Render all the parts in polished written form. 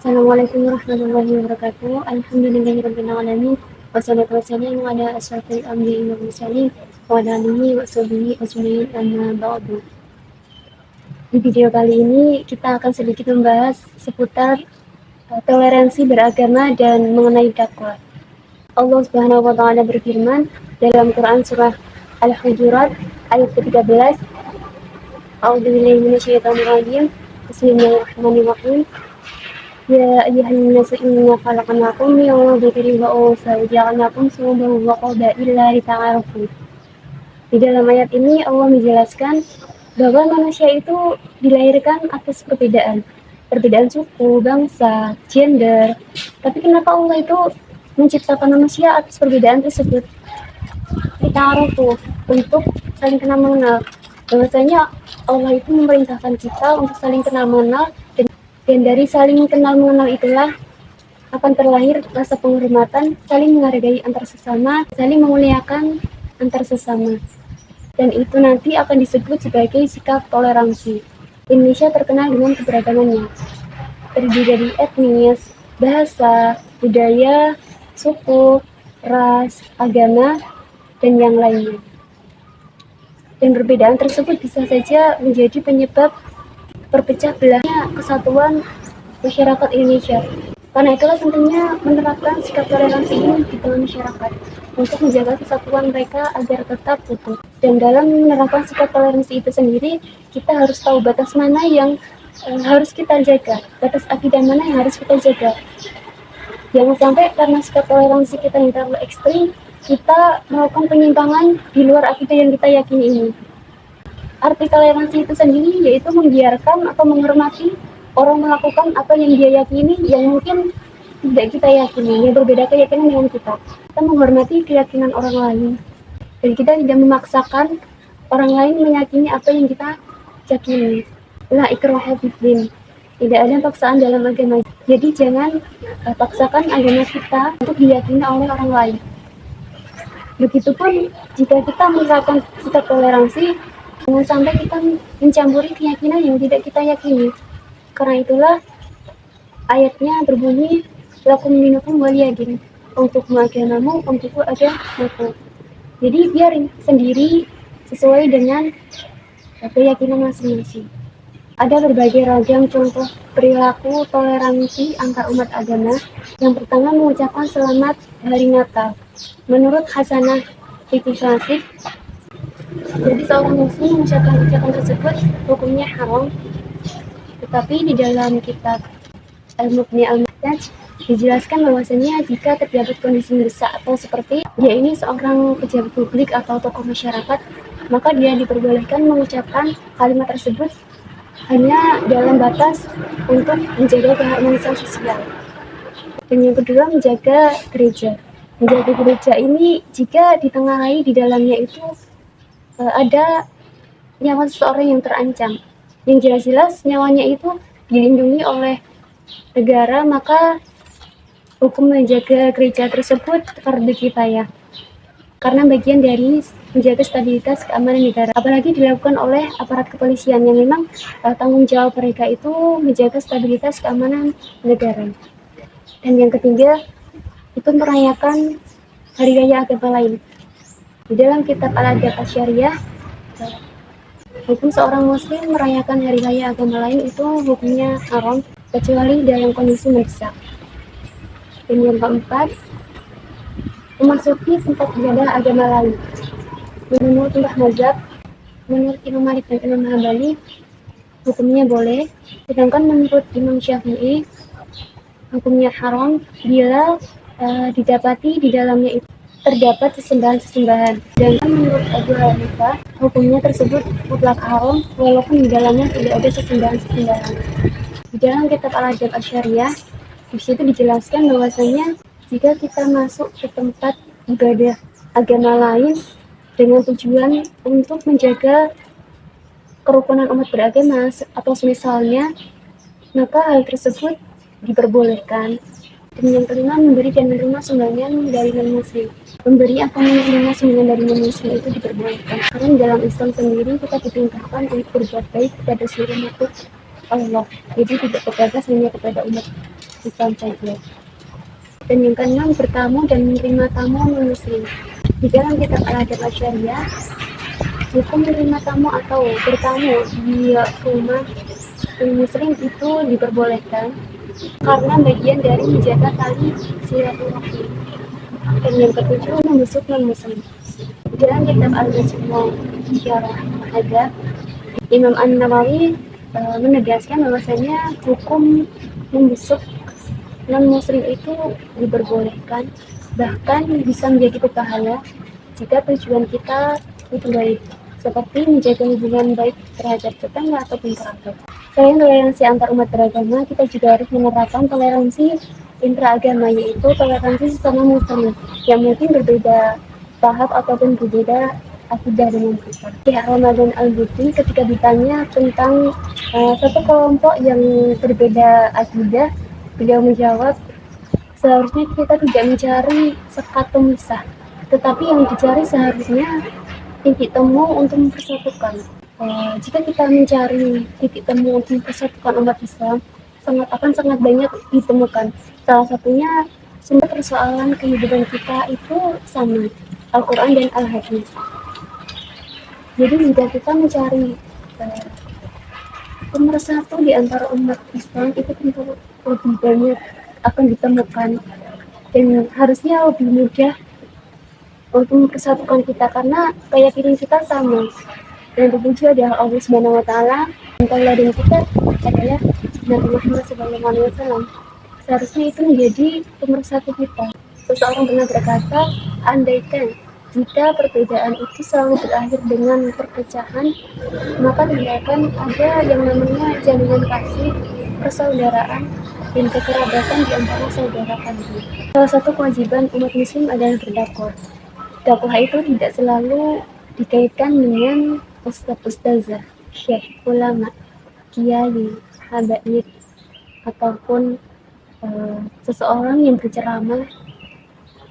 Assalamualaikum warahmatullahi wabarakatuh. Alhamdulillahirabbil alamin. Wassalatu wassalamu ala asyrofil anbiya'i wal mursalin wa ala alihi wa sahbihi ajmain amma ba'du. Di video kali ini kita akan sedikit membahas seputar toleransi beragama dan mengenai dakwah. Allah Subhanahu wa taala berfirman dalam Quran surah Al-Hujurat ayat ke-13. A'udzubillahi minasyaitonir rajim. Bismillahirrahmanirrahim. Ya ayyuhan nasu inna khalaqnakum min dzakarin wa untha wa ja'alnakum syu'uban wa qabaila lita'arafu. Di dalam ayat ini Allah menjelaskan bahwa manusia itu dilahirkan atas perbedaan suku, bangsa, gender. Tapi kenapa Allah itu menciptakan manusia atas perbedaan tersebut? Lita'arafu, untuk saling kenal mengenal. Bahwasanya Allah itu memerintahkan kita untuk saling kenal mengenal, dan dari saling kenal mengenal itulah akan terlahir rasa penghormatan, saling menghargai antar sesama, saling memuliakan antar sesama. Dan itu nanti akan disebut sebagai sikap toleransi. Indonesia terkenal dengan keberagamannya, terdiri dari etnis, bahasa, budaya, suku, ras, agama, dan yang lainnya. Dan perbedaan tersebut bisa saja menjadi penyebab berpecah belahnya kesatuan masyarakat Indonesia. Karena itulah tentunya menerapkan sikap toleransi ini di dalam masyarakat untuk menjaga kesatuan mereka agar tetap utuh. Dan dalam menerapkan sikap toleransi itu sendiri, kita harus tahu batas mana yang harus kita jaga, batas akidah mana yang harus kita jaga. Jangan sampai karena sikap toleransi kita yang terlalu ekstrim, kita melakukan penyimpangan di luar akidah yang kita yakini ini. Arti toleransi itu sendiri yaitu membiarkan atau menghormati orang melakukan apa yang dia yakini yang mungkin tidak kita yakini, yang berbeda keyakinan dengan kita. Kita menghormati keyakinan orang lain dan kita tidak memaksakan orang lain meyakini apa yang kita yakini. La ikraha fid-din. Tidak ada paksaan dalam agama. Jadi jangan paksakan agama kita untuk diyakini oleh orang lain. Begitupun jika kita menerapkan sikap toleransi, jangan sampai kita mencampuri keyakinan yang tidak kita yakini. Karena itulah ayatnya berbunyi lakum dinukum waliyadin, untuk agamamu, untukku agamaku. Jadi biarin sendiri sesuai dengan keyakinan masing-masing. Ada berbagai ragam contoh perilaku toleransi antar umat agama. Yang pertama, mengucapkan selamat hari Natal. Menurut Hasanah Itiklasik, jadi seorang muslim mengucapkan ucapan tersebut hukumnya haram. Tetapi di dalam kitab Al-Mughni Al-Muhtaj dijelaskan bahwasanya jika terdapat kondisi mendesak atau seperti dia ini seorang pejabat publik atau tokoh masyarakat, maka dia diperbolehkan mengucapkan kalimat tersebut hanya dalam batas untuk menjaga keharmonisan sosial. Dan yang kedua, menjaga gereja. Menjaga gereja ini jika ditengarai di dalamnya itu ada nyawa seseorang yang terancam, yang jelas-jelas nyawanya itu dilindungi oleh negara, maka hukum menjaga gereja tersebut fardu kifayah, karena bagian dari menjaga stabilitas keamanan negara, apalagi dilakukan oleh aparat kepolisian yang memang tanggung jawab mereka itu menjaga stabilitas keamanan negara. Dan yang ketiga, itu merayakan hari raya agama lain. Di dalam kitab Al-Adab Asy-Syariah, hukum seorang muslim merayakan hari raya agama lain itu hukumnya haram kecuali dalam kondisi mendesak. Dan yang keempat, memasuki tempat ibadah agama lain. Menurut mazhab, menurut Imam Malik dan Imam Hambali, hukumnya boleh. Sedangkan menurut Imam Syafi'i, hukumnya haram bila didapati di dalamnya itu terdapat sesembahan-sesembahan. Dan menurut Abu Hanifah, hukumnya tersebut mutlak haram walaupun di dalamnya tidak ada sesembahan-sesembahan. Di dalam kitab Al-Adab Asy-Syariah, di situ dijelaskan bahwasanya jika kita masuk ke tempat ibadah agama lain dengan tujuan untuk menjaga kerukunan umat beragama atau semisalnya, maka hal tersebut diperbolehkan. Dan yang kelima, memberi dan menerima sumbangan dari non-muslim. Memberi atau menerima sumbangan dari non-muslim itu diperbolehkan. Karena dalam Islam sendiri kita diperintahkan untuk berbuat baik kepada seluruh makhluk Allah. Jadi tidak terbatas hanya kepada umat Islam saja. Dan yang keenam, bertamu dan menerima tamu non-muslim. Di dalam kitab Al-Adab Syariah, hukum menerima tamu atau bertamu di rumah non-muslim itu diperbolehkan karena bagian dari menjaga tali silaturahmi. Dan yang ketujuh, membesuk non-muslim. Di dalam kitab Al-Majmu' Syarah Adab, Imam An-Nawawi menegaskan bahwasanya hukum membesuk non-muslim itu diperbolehkan, bahkan bisa menjadi berpahala jika tujuan kita itu baik, seperti menjaga hubungan baik terhadap tetangga ataupun kerabat. Selain toleransi antar umat beragama, kita juga harus menerapkan toleransi intraagama, yaitu toleransi sesama muslim yang mungkin berbeda tahap ataupun berbeda akidah dengan kita. Syekh Ramadan Al-Buti ketika ditanya tentang satu kelompok yang berbeda akidah, beliau menjawab, seharusnya kita tidak mencari sekat pemisah, tetapi yang dicari seharusnya titik temu untuk mempersatukan. Jika kita mencari titik temu untuk mempersatukan umat Islam, sangat banyak ditemukan. Salah satunya sumber persoalan kehidupan kita itu sama, Al-Quran dan Al-Hadis. Jadi jika kita mencari pemersatu di antara umat Islam itu tentu lebih banyak akan ditemukan, dan harusnya lebih mudah untuk mempersatukan kita karena keyakinan kita sama. Dan terpuji adalah Allah Subhanahu wa taala, dan tauladan kita adalah Nabi Muhammad SAW. Seharusnya itu menjadi pemersatu kita. Seseorang pernah berkata, andaikan jika perbedaan itu selalu berakhir dengan perpecahan, maka tidak akan ada yang namanya jaminan kasih, persaudaraan, dan kekerabatan di antara saudara kandung. Salah satu kewajiban umat muslim adalah berdakwah. Dakwah itu tidak selalu dikaitkan dengan ustaz-ustazah, syekh, ulama, kiai, habaib, ataupun seseorang yang berceramah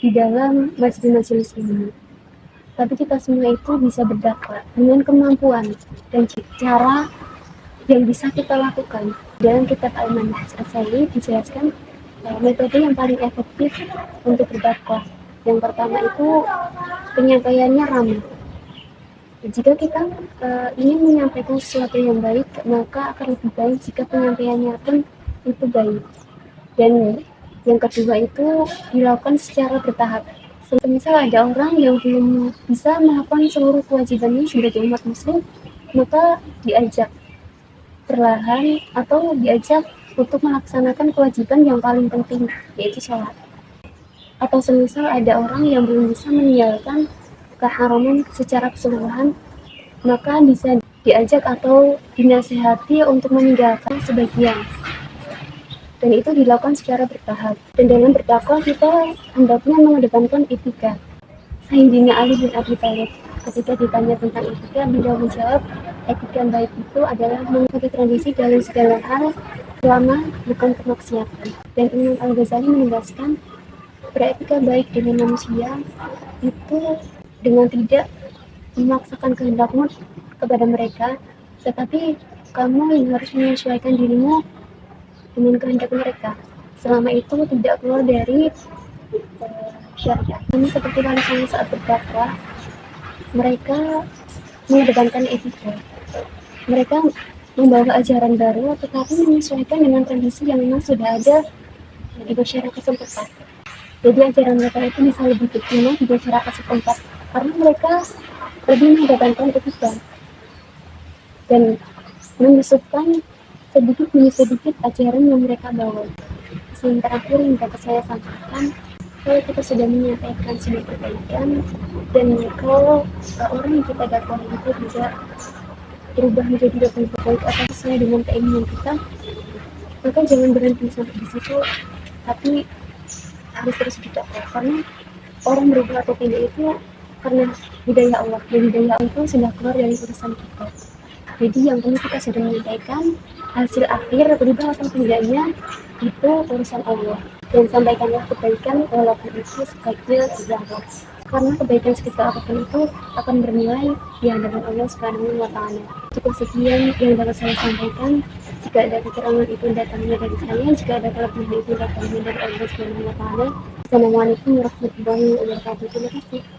di dalam majelis-majelis ini. Tapi kita semua itu bisa berdakwah dengan kemampuan dan cara yang bisa kita lakukan. Dalam kitab Al-Manhaj As-Sali dijelaskan metode yang paling efektif untuk berdakwah. Yang pertama itu penyampaiannya ramah. Jika kita ingin menyampaikan sesuatu yang baik, maka akan lebih baik jika penyampaiannya pun itu baik. Dan yang kedua itu dilakukan secara bertahap. Semisal ada orang yang belum bisa melakukan seluruh kewajibannya sebagai umat muslim, maka diajak perlahan atau diajak untuk melaksanakan kewajiban yang paling penting, yaitu sholat. Atau semisal ada orang yang belum bisa meninggalkan keharaman secara keseluruhan, maka bisa diajak atau dinasihati untuk meninggalkan sebagian. Dan itu dilakukan secara bertahap. Dan dalam berdakwah kita hendaknya mengedepankan etika. Sayyidina Ali bin Abi Thalib ketika ditanya tentang etika, beliau menjawab, etika yang baik itu adalah mengikuti tradisi dalam segala hal selama bukan kemaksiatan. Dan Imam Al-Ghazali menegaskan, beretika baik dengan manusia itu dengan tidak memaksakan kehendakmu kepada mereka, tetapi kamu yang harus menyesuaikan dirimu dengan kehendak mereka, selama itu tidak keluar dari syariat. Ini seperti misalnya saat berdakwah, mereka mengedepankan etika. Mereka membawa ajaran baru, tetapi menyesuaikan dengan kondisi yang memang sudah ada di masyarakat setempat. Jadi ajaran mereka itu bisa lebih diterima di masyarakat setempat karena mereka lebih mengedepankan etika dan menyusupkan sedikit demi sedikit ajaran yang mereka bawa. Yang terakhir yang dapat saya sampaikan, kalau kita sudah menyampaikan sebuah perbaikan dan kalau orang yang kita dakwah itu tidak berubah menjadi lebih baik atau sesuai dengan keinginan kita, maka jangan berhenti sampai di situ, tapi harus terus berdakwah, karena orang berubah atau tidak itu karena hidayah Allah, dan hidayah Allah itu sudah keluar dari urusan kita. Jadi yang penting kita sudah menyampaikan, hasil akhir berubah atau tidaknya itu urusan Allah, dan sampaikanlah kebaikan walaupun itu sebaiknya tidak, karena kebaikan sekitar apapun itu akan bernilai di hadapan Allah Subhanahu wa taala. Cukup sekian yang dapat saya sampaikan. jika ada kekurangan itu datangnya dari saya, jika ada kelebihan itu datangnya dari Allah Subhanahu wa taala. Assalamualaikum warahmatullahi wabarakatuh. Terima kasih.